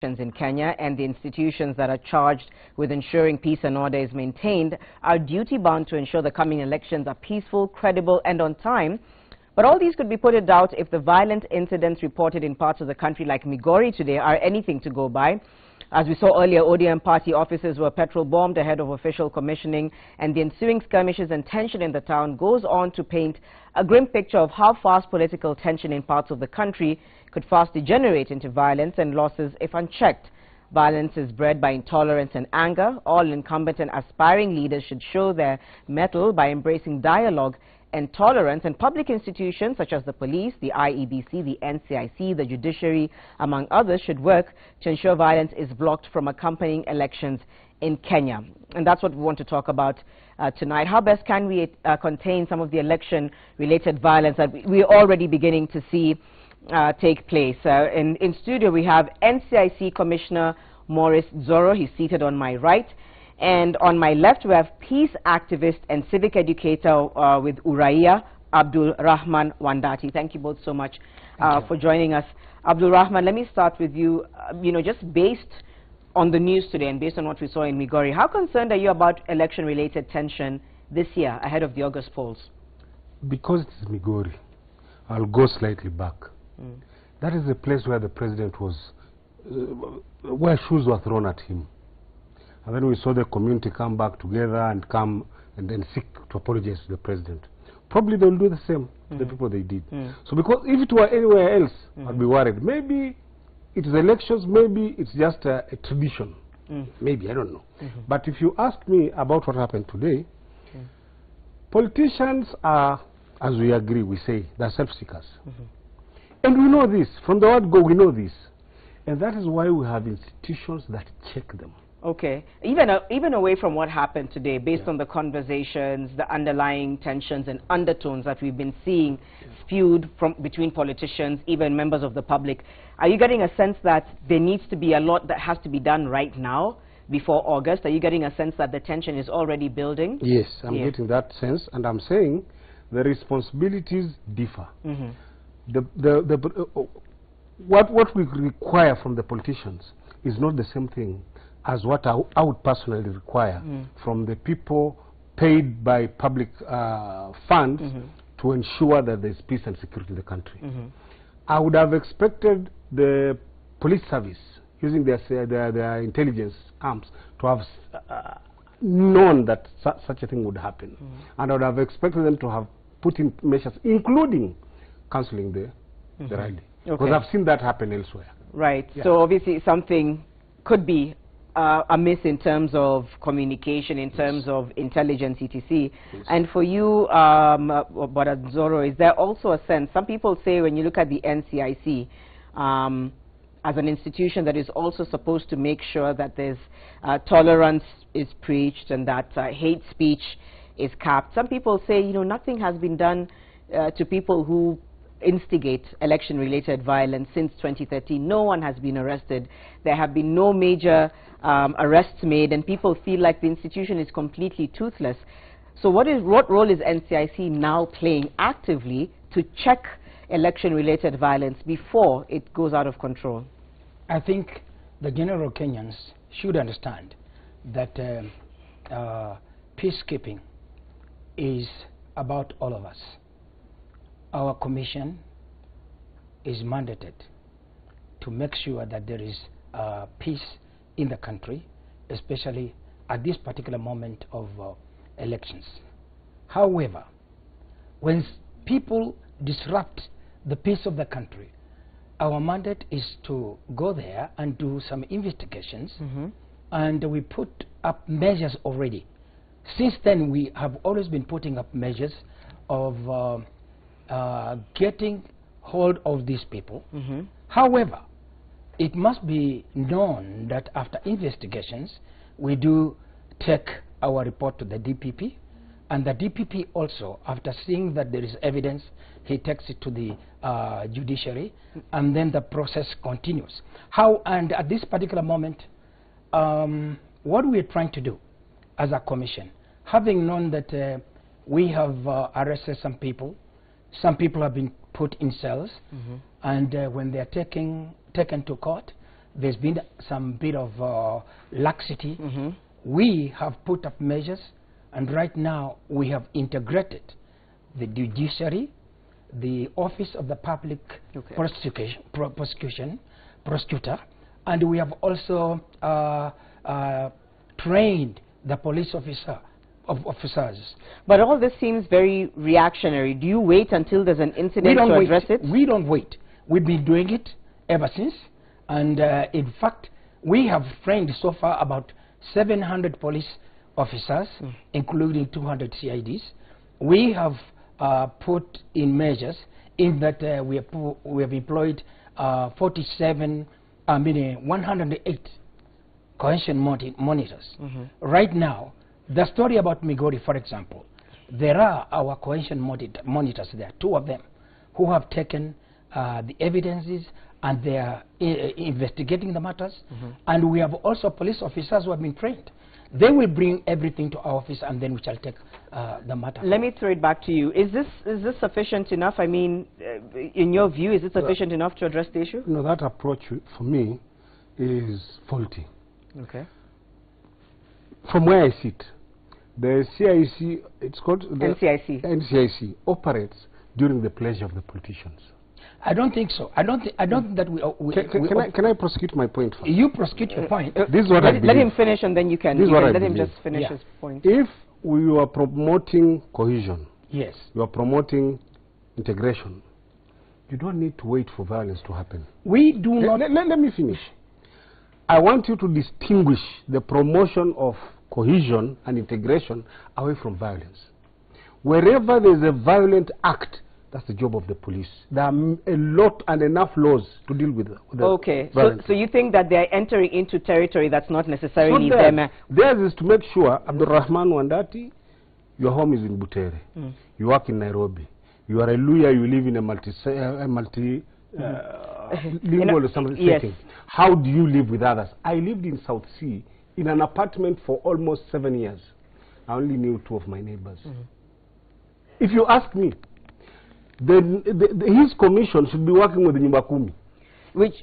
in Kenya, and the institutions that are charged with ensuring peace and order is maintained are duty-bound to ensure the coming elections are peaceful, credible, and on time. But all these could be put in doubt if the violent incidents reported in parts of the country like Migori today are anything to go by. As we saw earlier, ODM party offices were petrol-bombed ahead of official commissioning, and the ensuing skirmishes and tension in the town goes on to paint a grim picture of how fast political tension in parts of the country could fast degenerate into violence and losses if unchecked. Violence is bred by intolerance and anger. All incumbent and aspiring leaders should show their mettle by embracing dialogue and tolerance, and public institutions such as the police, the IEBC, the NCIC, the judiciary, among others, should work to ensure violence is blocked from accompanying elections in Kenya. And that's what we want to talk about tonight. How best can we contain some of the election-related violence that we're already beginning to see take place? In studio, we have NCIC Commissioner Maurice Dzoro. He's seated on my right. And on my left, we have peace activist and civic educator with Uraia, Abdul Rahman Wandati. Thank you both so much for joining us. Abdul Rahman, let me start with you. Just based on the news today and based on what we saw in Migori, how concerned are you about election-related tension this year ahead of the August polls? Because it is Migori, I'll go slightly back. That is the place where the president was, where shoes were thrown at him. And then we saw the community come back together and come and then seek to apologize to the president. Probably they'll do the same to the people they did. So because if it were anywhere else, I'd be worried. Maybe it is elections, maybe it's just a tradition. Maybe, I don't know. But if you ask me about what happened today, politicians are, as we agree, we say, they're self-seekers. And we know this. From the word go, we know this. And that is why we have institutions that check them. Okay. Even away from what happened today, based on the conversations, the underlying tensions and undertones that we've been seeing spewed between politicians, even members of the public, are you getting a sense that there needs to be a lot that has to be done right now before August? Are you getting a sense that the tension is already building? Yes, I'm getting that sense, and I'm saying the responsibilities differ. What we require from the politicians is not the same thing as what I would personally require from the people paid by public funds to ensure that there's peace and security in the country. I would have expected the police service, using their intelligence arms, to have known that such a thing would happen. And I would have expected them to have put in measures, including cancelling the rally. Because I've seen that happen elsewhere. Right. So obviously something could be amiss in terms of communication, in terms of intelligence, etc. And for you, Bwana Dzoro, is there also a sense, some people say when you look at the NCIC as an institution that is also supposed to make sure that there's tolerance is preached and that hate speech is capped, some people say, nothing has been done to people who instigate election-related violence since 2013. No one has been arrested. There have been no major arrests made, and people feel like the institution is completely toothless. So what role is NCIC now playing actively to check election-related violence before it goes out of control? I think the general Kenyans should understand that peacekeeping is about all of us. Our commission is mandated to make sure that there is peace in the country, especially at this particular moment of elections. However, when people disrupt the peace of the country, our mandate is to go there and do some investigations, and we put up measures already. Since then, we have always been putting up measures of getting hold of these people. However, it must be known that after investigations, we do take our report to the DPP, and the DPP also, after seeing that there is evidence, he takes it to the judiciary, and then the process continues. And at this particular moment, what we are trying to do as a commission, having known that we have arrested some people have been put in cells, and when they are taken to court, there's been some bit of laxity. We have put up measures, and right now we have integrated the judiciary, the Office of the Public Prosecutor, and we have also trained the police officers. But all this seems very reactionary. Do you wait until there's an incident to address it? We don't wait. We've been doing it ever since, and in fact, we have trained so far about 700 police officers, including 200 CIDs. We have put in measures in that we have employed 108 cohesion monitors. Right now, the story about Migori, for example, there are our cohesion monitors there, 2 of them, who have taken the evidences and they are investigating the matters. And we have also police officers who have been trained. They will bring everything to our office, and then we shall take the matter. Let me throw it back to you. Is this sufficient enough? I mean, in your view, is it sufficient enough to address the issue? No, that approach for me is faulty. Okay. From where I sit, the CIC, it's called the NCIC. NCIC operates during the pleasure of the politicians. I don't think so. I don't think that Can I prosecute my point first? You prosecute your point. This is what I believe. Let him finish, and then you can. Let him just finish his point. If we are promoting cohesion, yes, you are promoting integration, you don't need to wait for violence to happen. We do not. Let me finish. I want you to distinguish the promotion of cohesion and integration away from violence. Wherever there is a violent act, that's the job of the police. There are a lot and enough laws to deal with okay, so you think that they are entering into territory that's not necessarily them? Theirs is to make sure, Abdul Rahman Wandati, your home is in Butere. You work in Nairobi. You are a lawyer, you live in a multi-lingual or something. Yes. How do you live with others? I lived in South Sea in an apartment for almost 7 years. I only knew 2 of my neighbors. If you ask me, his commission should be working with the Nyumbakumi.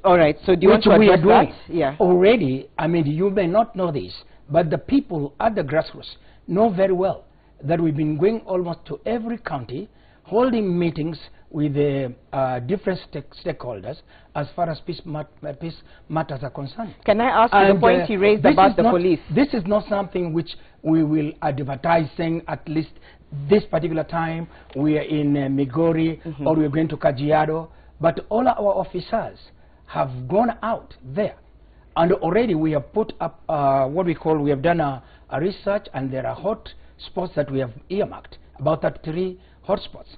All right, so do you want to address that? Yeah. Already, I mean, you may not know this, but the people at the grassroots know very well that we've been going almost to every county, holding meetings with the different stakeholders as far as peace matters are concerned. Can I ask you the point you raised about the police? This is not something which we will advertise saying at least this particular time we are in Migori or we are going to Kajiado, but all our officers have gone out there, and already we have put up we have done a research, and there are hot spots that we have earmarked, about 33 hot spots.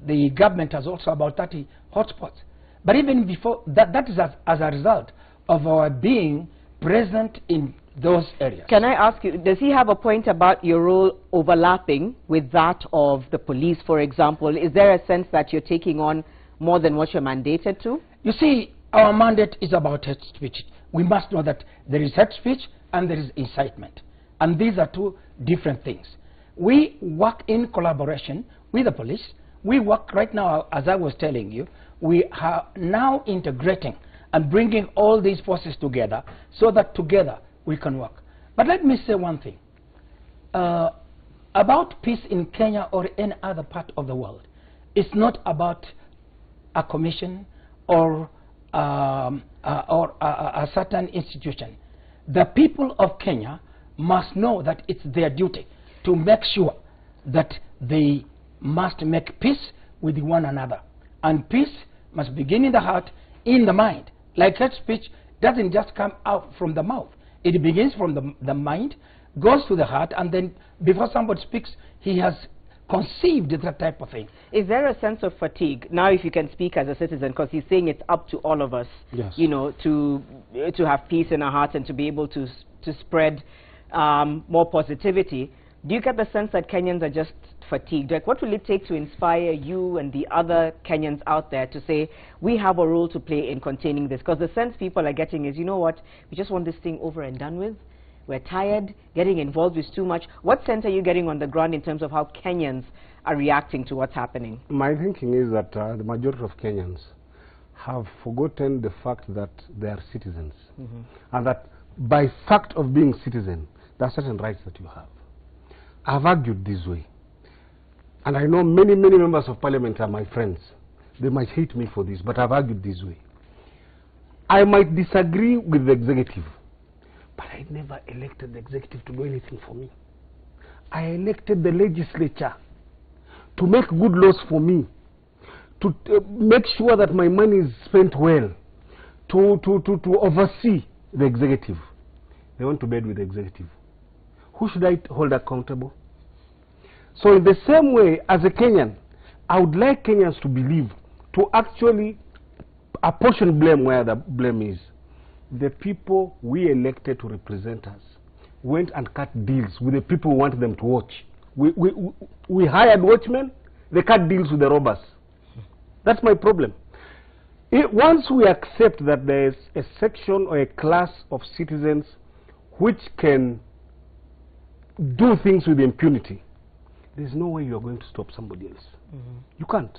The government has also about 30 hot spots. But even before that is as a result of our being present in those areas. Can I ask you, does he have a point about your role overlapping with that of the police, for example? Is there a sense that you're taking on more than what you're mandated to? You see, our mandate is about hate speech. We must know that there is hate speech and there is incitement. And these are 2 different things. We work in collaboration with the police. We work right now, as I was telling you, we are now integrating and bringing all these forces together so that together we can work. But let me say one thing. About peace in Kenya or any other part of the world, it's not about a commission or a certain institution. The people of Kenya must know that it's their duty to make sure that they must make peace with one another. And peace must begin in the heart, in the mind. Like hate speech doesn't just come out from the mouth. It begins from the mind, goes to the heart, and then before somebody speaks, he has conceived that type of thing. Is there a sense of fatigue? Now, if you can speak as a citizen, because he's saying it's up to all of us, you know, to have peace in our hearts and to be able to spread more positivity. Do you get the sense that Kenyans are just fatigued? Like, what will it take to inspire you and the other Kenyans out there to say, we have a role to play in containing this? Because the sense people are getting is, you know what, we just want this thing over and done with. We're tired, getting involved is too much. What sense are you getting on the ground in terms of how Kenyans are reacting to what's happening? My thinking is that the majority of Kenyans have forgotten the fact that they are citizens, and that by fact of being citizen, there are certain rights that you have. I've argued this way, and I know many members of parliament are my friends. They might hate me for this, but I've argued this way. I might disagree with the executive, but I never elected the executive to do anything for me. I elected the legislature to make good laws for me, to make sure that my money is spent well, to oversee the executive. They went to bed with the executive. Who should I hold accountable? So in the same way, as a Kenyan, I would like Kenyans to believe, to actually apportion blame where the blame is. The people we elected to represent us went and cut deals with the people who want them to watch. We hired watchmen, they cut deals with the robbers. That's my problem. Once we accept that there is a section or a class of citizens which can do things with impunity, there's no way you're going to stop somebody else. You can't.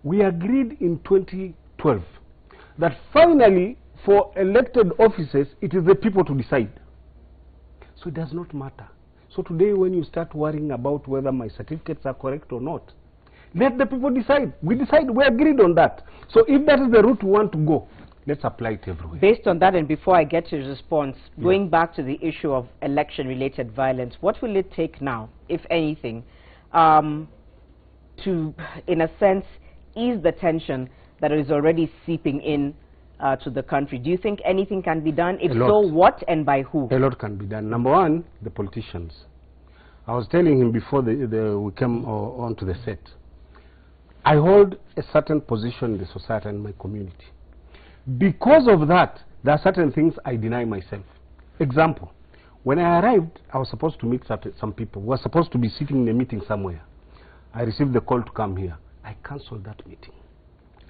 We agreed in 2012 that finally, for elected offices, it is the people to decide. So it does not matter. So today, when you start worrying about whether my certificates are correct or not, let the people decide. We decide. We agreed on that. So if that is the route we want to go, let's apply it everywhere. Based on that, and before I get to your response, going back to the issue of election-related violence, what will it take now, if anything, to, in a sense, ease the tension that is already seeping in to the country? Do you think anything can be done? If so, what and by who? A lot can be done. Number one, the politicians. I was telling him before we came onto the set, I hold a certain position in the society and my community. Because of that, there are certain things I deny myself. Example, when I arrived, I was supposed to meet some people. We were supposed to be sitting in a meeting somewhere. I received the call to come here. I cancelled that meeting.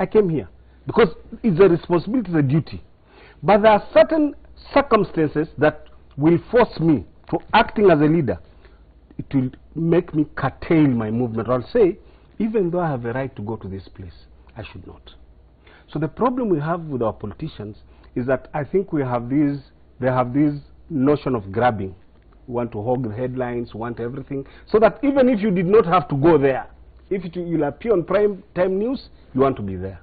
I came here because it's a responsibility, it's a duty. But there are certain circumstances that will force me to acting as a leader. It will make me curtail my movement. I'll say, even though I have a right to go to this place, I should not. So the problem we have with our politicians is that I think they have this notion of grabbing. We want to hog the headlines, want everything, so that even if you did not have to go there, if you'll appear on prime time news, you want to be there.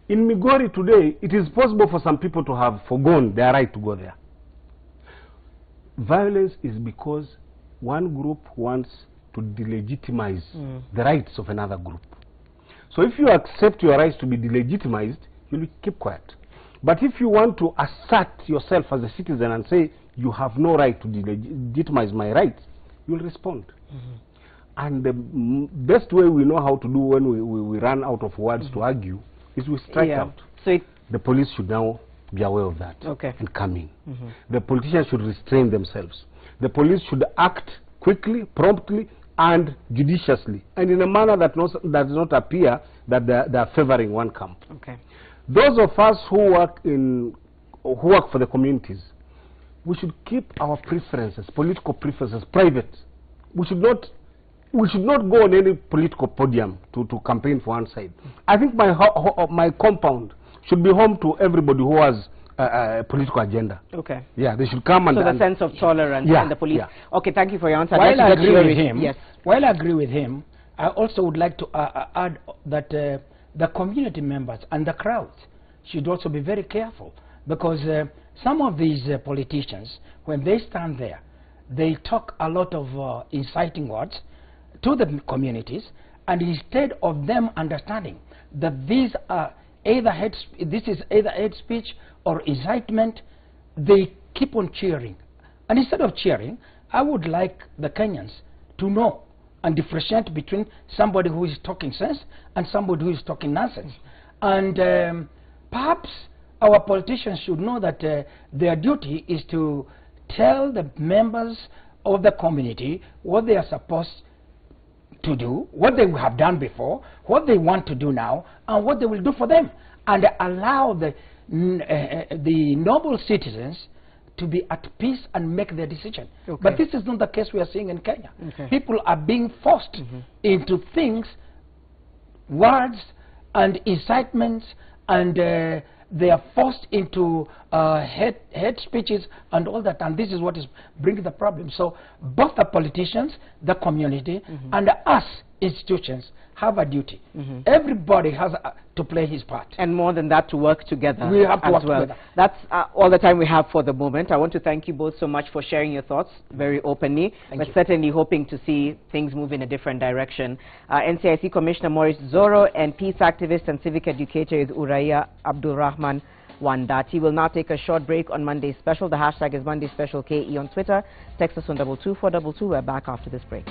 In Migori today, it is possible for some people to have forgone their right to go there. Violence is because one group wants to delegitimize the rights of another group. So if you accept your rights to be delegitimized, you'll keep quiet. But if you want to assert yourself as a citizen and say, you have no right to delegitimize my rights, you'll respond. And the best way we know how to do when we run out of words to argue is we strike out. So the police should now be aware of that and come in. The politicians should restrain themselves. The police should act quickly, promptly, and judiciously, and in a manner that does not appear that they are favoring one camp. Those of us who work for the communities, we should keep our preferences, political preferences, private. We should not go on any political podium to campaign for one side. I think my compound should be home to everybody who has a political agenda. Yeah, they should come and... So the sense of tolerance and the police. Okay, thank you for your answer. While I agree with him, while I agree with him, I also would like to add that the community members and the crowds should also be very careful, because some of these politicians, when they stand there, they talk a lot of inciting words to the communities, and instead of them understanding that these are this is either hate speech or incitement, they keep on cheering. And instead of cheering, I would like the Kenyans to know and differentiate between somebody who is talking sense and somebody who is talking nonsense. And perhaps our politicians should know that their duty is to tell the members of the community what they are supposed to do, what they have done before, what they want to do now, and what they will do for them, and allow the noble citizens to be at peace and make their decision. But this is not the case we are seeing in Kenya. People are being forced into things, words and incitements and they are forced into hate speeches and all that, and this is what is bringing the problem. So both the politicians, the community, and us institutions have a duty. Everybody has to play his part. And more than that, to work together. We have to work together. That's all the time we have for the moment. I want to thank you both so much for sharing your thoughts very openly. We're certainly hoping to see things move in a different direction. NCIC Commissioner Maurice Zoro and peace activist and civic educator is Uraya Abdul Rahman Wandati. We'll now take a short break on Monday Special. The hashtag is Monday Special KE on Twitter. Text us on 22422. We're back after this break.